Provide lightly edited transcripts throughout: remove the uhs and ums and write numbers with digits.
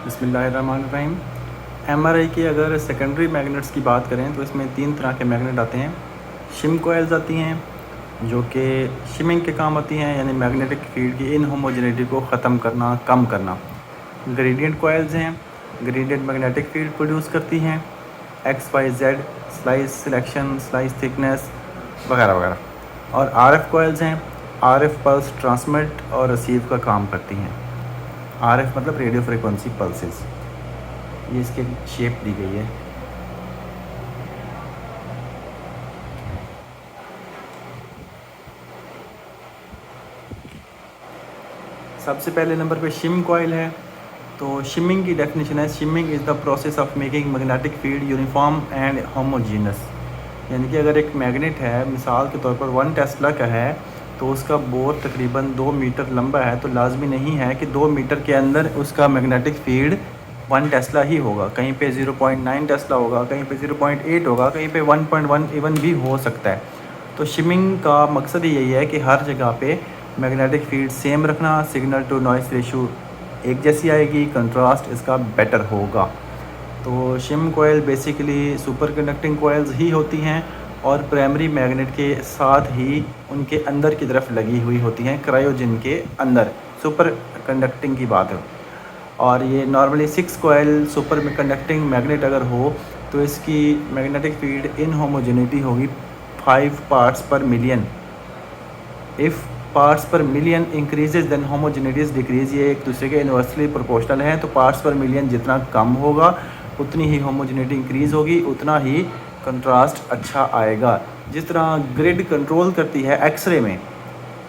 बिस्मिल्लाहिर्रहमानिर्रहीम। एमआरआई के अगर सेकेंडरी मैग्नेट्स की बात करें तो इसमें 3 तरह के मैग्नेट आते हैं। शिम कोयल्स आती हैं जो कि शिमिंग के काम आती हैं, यानी मैग्नेटिक फील्ड की इनहोमोजेनिटी को ख़त्म करना, कम करना। ग्रेडियंट कोयल्स हैं, ग्रेडियंट मैग्नेटिक फील्ड प्रोड्यूस करती हैं, x y z, slice selection, slice thickness वगैरह वगैरह। और आरएफ कोयल्स हैं, आरएफ पल्स ट्रांसमिट और रिसीव का काम करती हैं। आरएफ मतलब रेडियो फ्रिक्वेंसी पल्सेस। ये इसकी शेप दी गई है। सबसे पहले नंबर पे शिम कॉइल है। तो शिमिंग की डेफिनेशन है, shimming is the process of making magnetic field uniform and homogeneous. यानी कि अगर एक मैग्नेट है, मिसाल के तौर पर 1 टेस्ला का है, तो उसका बोर तकरीबन 2 मीटर लंबा है, तो लाजमी नहीं है कि 2 मीटर के अंदर उसका मैग्नेटिक फील्ड 1 टेस्ला ही होगा। कहीं पे 0.9 टेस्ला होगा, कहीं पे 0.8 होगा, कहीं पे 1.1 इवन भी हो सकता है। तो शिमिंग का मकसद ही यही है कि हर जगह पे मैग्नेटिक फील्ड सेम रखना, सिग्नल टू नॉइस रेशो एक जैसी आएगी, कंट्रास्ट इसका बेटर होगा। तो शिम कोयल बेसिकली सुपर कंडक्टिंग कोयल्स ही होती हैं और प्राइमरी मैग्नेट के साथ ही उनके अंदर की तरफ लगी हुई होती हैं, क्रायोजन के अंदर। सुपर कंडक्टिंग की बात है। और ये नॉर्मली 6 कोयल सुपर कंडक्टिंग मैग्नेट अगर हो तो इसकी मैग्नेटिक फील्ड इनहोमोजेनिटी होगी 5 पार्ट्स पर मिलियन। इफ़ पार्ट्स पर मिलियन इंक्रीजेज देन होमोजेनिटीज डिक्रीज। ये एक दूसरे के इन्वर्सली प्रोपोर्शनल हैं। तो पार्ट्स पर मिलियन जितना कम होगा उतनी ही होमोजेनिटी इंक्रीज़ होगी, उतना ही कंट्रास्ट अच्छा आएगा। जिस तरह ग्रिड कंट्रोल करती है एक्सरे में,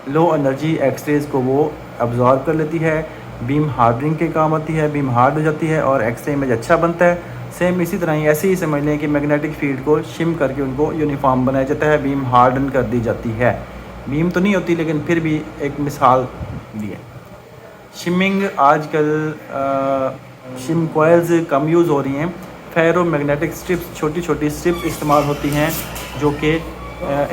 लो एनर्जी एक्सरेज को वो अब्जॉर्ब कर लेती है, बीम हार्डनिंग के काम आती है, बीम हार्ड हो जाती है और एक्सरे इमेज अच्छा बनता है। सेम इसी तरह ही ऐसे ही समझ लें कि मैग्नेटिक फील्ड को शिम करके उनको यूनिफॉर्म बनाया जाता है, बीम हार्डन कर दी जाती है। बीम तो नहीं होती लेकिन फिर भी एक मिसाल दी है। शिमिंग आजकल शिम कॉइल्स कम यूज़ हो रही हैं। फेरो मैग्नेटिक स्ट्रिप्स, छोटी छोटी स्ट्रिप्स इस्तेमाल होती हैं जो कि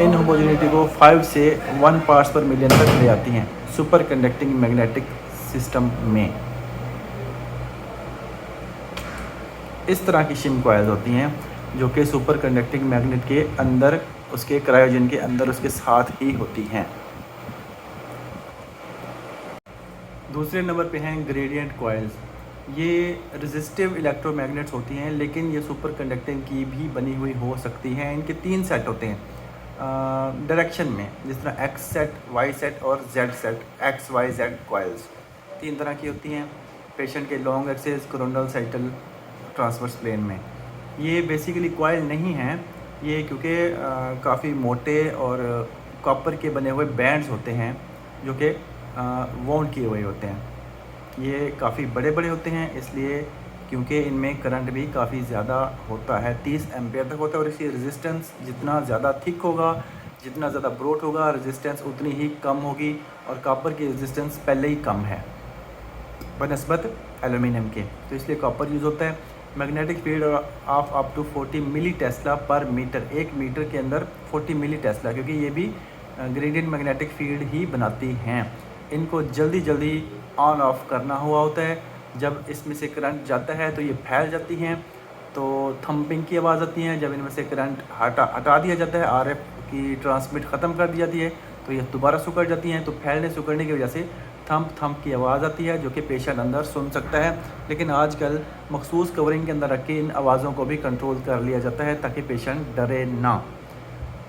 इन होमोजेनिटी को 5 से 1 पार्ट्स पर मिलियन तक ले आती हैं सुपर कंडक्टिंग मैग्नेटिक सिस्टम में। इस तरह की शिम कॉइल्स होती हैं जो कि सुपर कंडक्टिंग मैग्नेट के अंदर, उसके क्रायोजन के अंदर उसके साथ ही होती हैं। दूसरे नंबर पे हैं ग्रेडियंट कॉइल्स। ये रेजिस्टिव इलेक्ट्रोमैग्नेट्स होती हैं, लेकिन ये सुपर कंडक्टिंग की भी बनी हुई हो सकती हैं। इनके 3 सेट होते हैं डायरेक्शन में, जिस तरह एक्स सेट, वाई सेट और z set. X y z coils 3 तरह की होती हैं। पेशेंट के long axis, coronal sagittal, transverse plane में। ये बेसिकली कॉइल नहीं हैं ये, क्योंकि काफ़ी मोटे और कॉपर के बने हुए बैंड्स होते हैं जो कि वाउंड किए हुए होते हैं। ये काफ़ी बड़े बड़े होते हैं इसलिए, क्योंकि इनमें करंट भी काफ़ी ज़्यादा होता है, 30 एम्पेयर तक होता है। और इसकी रेजिस्टेंस जितना ज़्यादा थिक होगा, जितना ज़्यादा ब्रॉड होगा, रेजिस्टेंस उतनी ही कम होगी। और कॉपर की रेजिस्टेंस पहले ही कम है बनस्बत एलुमिनियम के, तो इसलिए कॉपर यूज़ होता है। Magnetic field of up to 40 milli tesla per metre, 1 metre के अंदर 40 मिली टेस्ला, क्योंकि ये भी ग्रेडियंट मैग्नेटिक फील्ड ही बनाती हैं। इनको जल्दी जल्दी ऑन ऑफ करना हुआ होता है। जब इसमें से करंट जाता है तो ये फैल जाती हैं, तो थंपिंग की आवाज़ आती है। जब इनमें से करंट हटा दिया जाता है, आरएफ की ट्रांसमिट ख़त्म कर दी जाती है, तो ये दोबारा सिकुड़ जाती हैं। तो फैलने सिकुड़ने की वजह से थंप की आवाज़ आती है, जो कि पेशेंट अंदर सुन सकता है। लेकिन आजकल मखसूस कवरिंग के अंदर रख के इन आवाज़ों को भी कंट्रोल कर लिया जाता है ताकि पेशेंट डरे ना।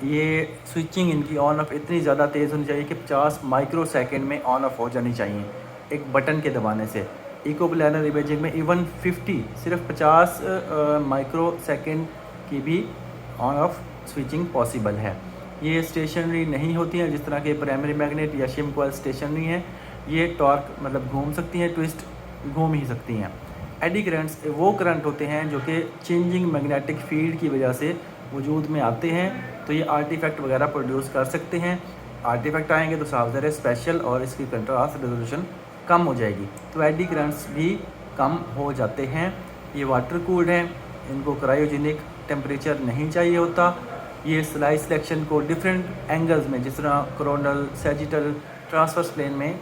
ये स्विचिंग इनकी ऑन ऑफ इतनी ज़्यादा तेज़ होनी चाहिए कि 50 माइक्रो सेकेंड में ऑन ऑफ हो जानी चाहिए एक बटन के दबाने से। इको प्लानर इमेजिंग में इवन 50, सिर्फ 50 माइक्रो सेकेंड की भी ऑन ऑफ स्विचिंग पॉसिबल है। ये स्टेशनरी नहीं होती हैं जिस तरह के प्राइमरी मैग्नेट या शिम कॉइल स्टेशनरी हैं। ये टॉर्क मतलब घूम सकती हैं, ट्विस्ट घूम ही सकती हैं। एडी करंट्स वो करंट होते हैं जो कि चेंजिंग मैग्नेटिक फील्ड की वजह से वजूद में आते हैं, तो ये आर्टिफैक्ट वगैरह प्रोड्यूस कर सकते हैं। आर्टिफैक्ट आएंगे तो साफ ज़ाहिर है स्पेशल और इसकी कंट्रास्ट रेजोल्यूशन कम हो जाएगी, तो एडी करंट्स भी कम हो जाते हैं। ये वाटर कूल्ड हैं, इनको क्रायोजेनिक टेम्परेचर नहीं चाहिए होता। ये स्लाइस सिलेक्शन को डिफरेंट एंगल्स में, जिस तरह कोरोनल, सैजिटल, ट्रांसवर्स प्लेन में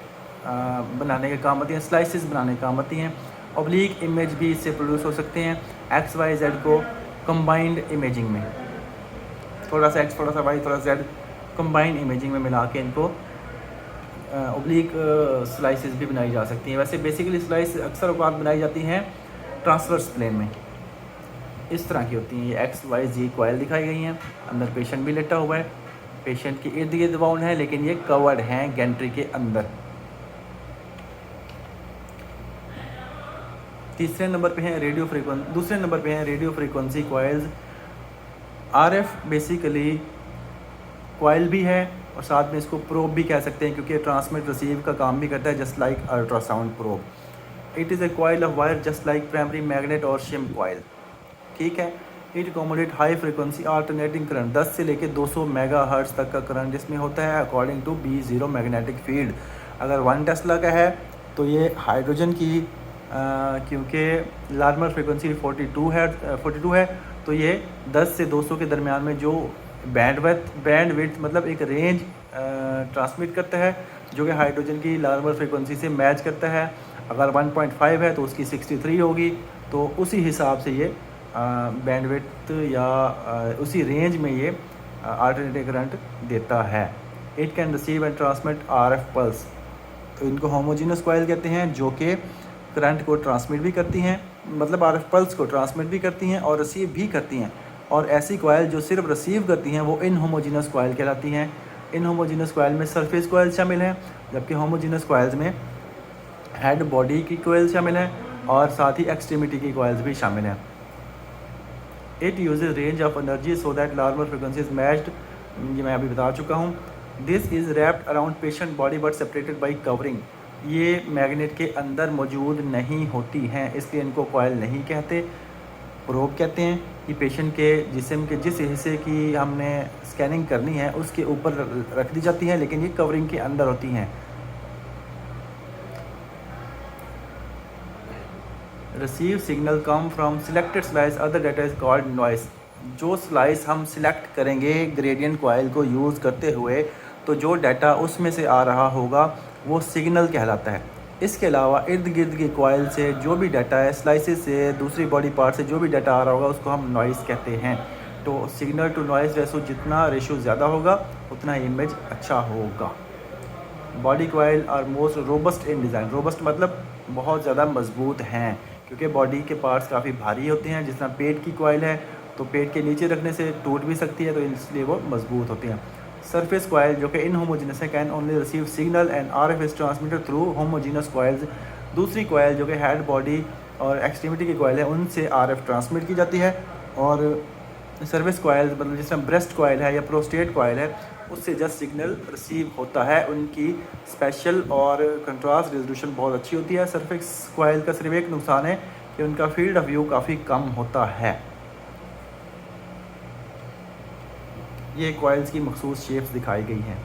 बनाने के काम आती हैं, स्लाइसिस बनाने के काम आती हैं। ऑब्लिक इमेज भी इससे प्रोड्यूस हो सकते हैं एक्स वाई जेड को कंबाइंड इमेजिंग में, थोड़ा सा एक्स थोड़ा सा वाई थोड़ा जेड कंबाइंड इमेजिंग में मिला के इनको ऑब्लिक स्लाइसेस भी बनाई जा सकती हैं। वैसे बेसिकली स्लाइस अक्सर औक़ात बनाई जाती हैं ट्रांसवर्स प्लेन में, इस तरह की होती हैं। ये एक्स वाई जी कॉयल दिखाई गई हैं, अंदर पेशेंट भी लेटा हुआ है, पेशेंट के इर्द गिर्द बाउंड है लेकिन ये कवर्ड हैं गैंट्री के अंदर। दूसरे नंबर पे हैं radio frequency coils. RF basically coil भी है और साथ में इसको प्रोब भी कह सकते हैं क्योंकि ट्रांसमिट रिसीव का काम भी करता है just like ultrasound probe. It is a coil of wire just like primary magnet और शिम कॉइल, ठीक है। It accommodate high frequency alternating current 10 से लेकर 200 मेगाहर्ट्ज़ तक का करंट इसमें होता है according to B0 magnetic field. अगर 1 टेस्ला का है तो ये हाइड्रोजन की क्योंकि लार्मर फ्रीक्वेंसी 42 है तो ये 10 से 200 के दरमियान में जो बैंडविड्थ मतलब एक रेंज ट्रांसमिट करता है जो कि हाइड्रोजन की लार्मर फ्रीक्वेंसी से मैच करता है। अगर 1.5 है तो उसकी 63 होगी, तो उसी हिसाब से ये बैंडविड्थ या उसी रेंज में ये अल्टरनेटिंग करंट देता है। It can receive and transmit RF pulse, तो इनको होमोजीनस कॉइल कहते हैं जो कि करंट को ट्रांसमिट भी करती हैं, मतलब आरएफ पल्स को ट्रांसमिट भी करती हैं और रिसीव भी करती हैं। और ऐसी कॉइल जो सिर्फ रिसीव करती हैं वो इनहोमोजीनस कॉइल कहलाती हैं। इनहोमोजीनस कॉइल में सरफेस कॉइल शामिल हैं, जबकि होमोजीनस कॉइल्स में हेड बॉडी की कॉइल शामिल है और साथ ही एक्सट्रीमिटी की कॉइल्स भी शामिल हैं। It uses range of energy so that Larmor frequency is matched, ये मैं अभी बता चुका हूँ। This is wrapped around patient body but separated by covering, ये मैग्नेट के अंदर मौजूद नहीं होती हैं इसलिए इनको कॉइल नहीं कहते, प्रोब कहते हैं। कि पेशेंट के जिस्म के जिस हिस्से की हमने स्कैनिंग करनी है उसके ऊपर रख दी जाती हैं लेकिन ये कवरिंग के अंदर होती हैं। Receive signal come from selected slice other data is called noise. जो स्लाइस हम सिलेक्ट करेंगे ग्रेडियंट कॉइल को यूज़ करते हुए तो जो डाटा उसमें से आ रहा होगा वो सिग्नल कहलाता है। इसके अलावा इर्द गिर्द की कॉइल से जो भी डाटा है, स्लाइसेस से, दूसरी बॉडी पार्ट से जो भी डाटा आ रहा होगा उसको हम नॉइस कहते हैं। तो सिग्नल टू नॉइस रेशो जितना रेशो ज़्यादा होगा उतना इमेज अच्छा होगा। Body coil are most robust in design, robust मतलब बहुत ज़्यादा मजबूत हैं क्योंकि बॉडी के पार्ट्स काफ़ी भारी होते हैं। जिस तरह पेट की कॉइल है तो पेट के नीचे रखने से टूट भी सकती है तो इसलिए वो मजबूत होती हैं। सरफेस कॉइल जो कि इनहोमोजेनस है can only receive signal and RF is transmitted through homogeneous coils. दूसरी कॉइल जो कि हेड बॉडी और एक्सट्रीमिटी की कॉइल है उनसे आरएफ ट्रांसमिट की जाती है। और सर्विस कॉइल मतलब जिस तरह ब्रेस्ट कॉइल है या प्रोस्टेट कॉइल है उससे जस्ट सिग्नल रिसीव होता है। उनकी स्पेशल और कंट्रास्ट रेजोल्यूशन बहुत अच्छी होती है। सरफेस कॉइल का सिर्फ एक नुकसान है कि उनका फील्ड ऑफ व्यू काफ़ी कम होता है। ये कॉइल्स की मखसूस शेप्स दिखाई गई हैं।